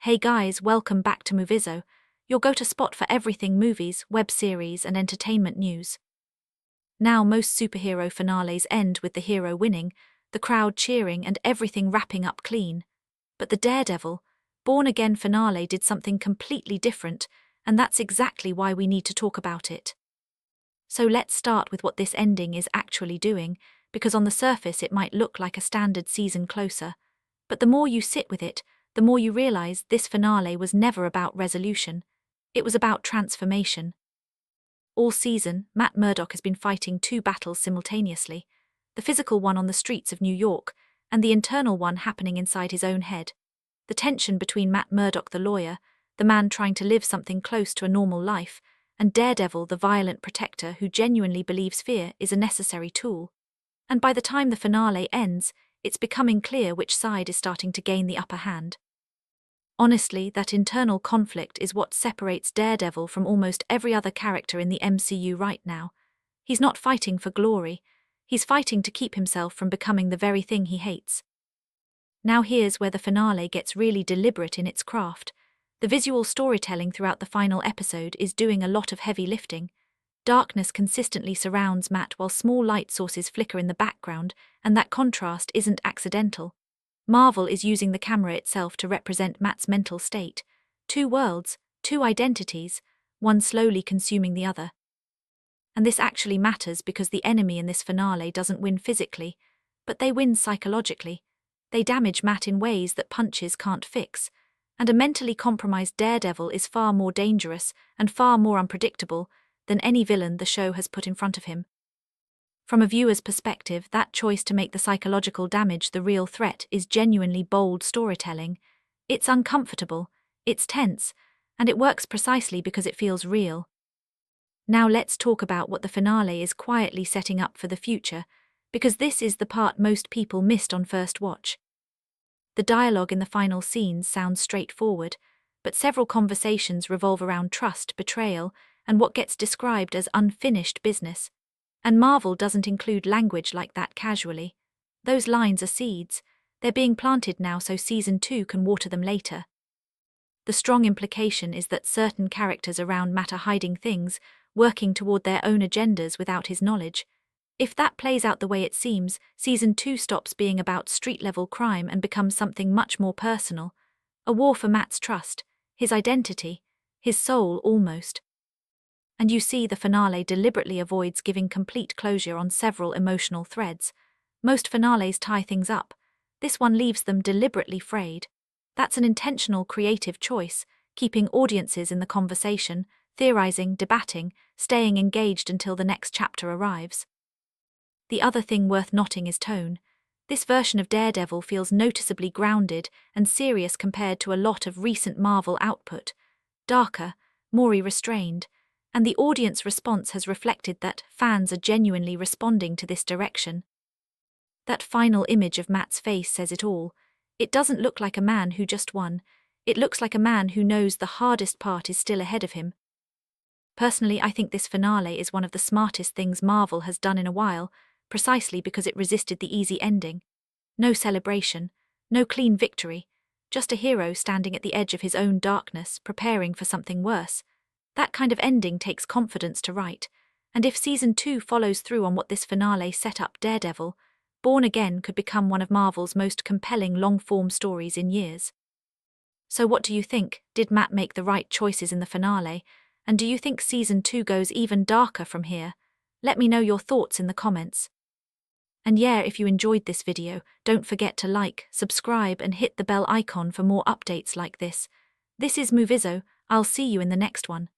Hey guys, welcome back to Movizo, your go-to spot for everything movies, web series, and entertainment news. Now, most superhero finales end with the hero winning, the crowd cheering, and everything wrapping up clean. But the Daredevil Born Again finale did something completely different, and that's exactly why we need to talk about it. So let's start with what this ending is actually doing, because on the surface it might look like a standard season closer. But the more you sit with it, the more you realize this finale was never about resolution. It was about transformation. All season, Matt Murdock has been fighting two battles simultaneously, the physical one on the streets of New York, and the internal one happening inside his own head. The tension between Matt Murdock the lawyer, the man trying to live something close to a normal life, and Daredevil the violent protector who genuinely believes fear is a necessary tool. And by the time the finale ends, it's becoming clear which side is starting to gain the upper hand. Honestly, that internal conflict is what separates Daredevil from almost every other character in the MCU right now. He's not fighting for glory, he's fighting to keep himself from becoming the very thing he hates. Now here's where the finale gets really deliberate in its craft. The visual storytelling throughout the final episode is doing a lot of heavy lifting. Darkness consistently surrounds Matt while small light sources flicker in the background, and that contrast isn't accidental. Marvel is using the camera itself to represent Matt's mental state. Two worlds, two identities, one slowly consuming the other. And this actually matters because the enemy in this finale doesn't win physically, but they win psychologically. They damage Matt in ways that punches can't fix, and a mentally compromised Daredevil is far more dangerous and far more unpredictable than any villain the show has put in front of him. From a viewer's perspective, that choice to make the psychological damage the real threat is genuinely bold storytelling. It's uncomfortable, it's tense, and it works precisely because it feels real. Now let's talk about what the finale is quietly setting up for the future, because this is the part most people missed on first watch. The dialogue in the final scenes sounds straightforward, but several conversations revolve around trust, betrayal, and what gets described as unfinished business. And Marvel doesn't include language like that casually. Those lines are seeds. They're being planted now so Season 2 can water them later. The strong implication is that certain characters around Matt are hiding things, working toward their own agendas without his knowledge. If that plays out the way it seems, Season 2 stops being about street-level crime and becomes something much more personal. A war for Matt's trust, his identity, his soul almost. And you see the finale deliberately avoids giving complete closure on several emotional threads. Most finales tie things up. This one leaves them deliberately frayed. That's an intentional creative choice, keeping audiences in the conversation, theorizing, debating, staying engaged until the next chapter arrives. The other thing worth noting is tone. This version of Daredevil feels noticeably grounded and serious compared to a lot of recent Marvel output. Darker, more restrained. And the audience response has reflected that fans are genuinely responding to this direction. That final image of Matt's face says it all. It doesn't look like a man who just won. It looks like a man who knows the hardest part is still ahead of him. Personally, I think this finale is one of the smartest things Marvel has done in a while, precisely because it resisted the easy ending. No celebration, no clean victory, just a hero standing at the edge of his own darkness, preparing for something worse. That kind of ending takes confidence to write, and if Season 2 follows through on what this finale set up, Daredevil Born Again could become one of Marvel's most compelling long-form stories in years. So what do you think? Did Matt make the right choices in the finale? And do you think Season 2 goes even darker from here? Let me know your thoughts in the comments. And yeah, if you enjoyed this video, don't forget to like, subscribe, and hit the bell icon for more updates like this. This is Movizo. I'll see you in the next one.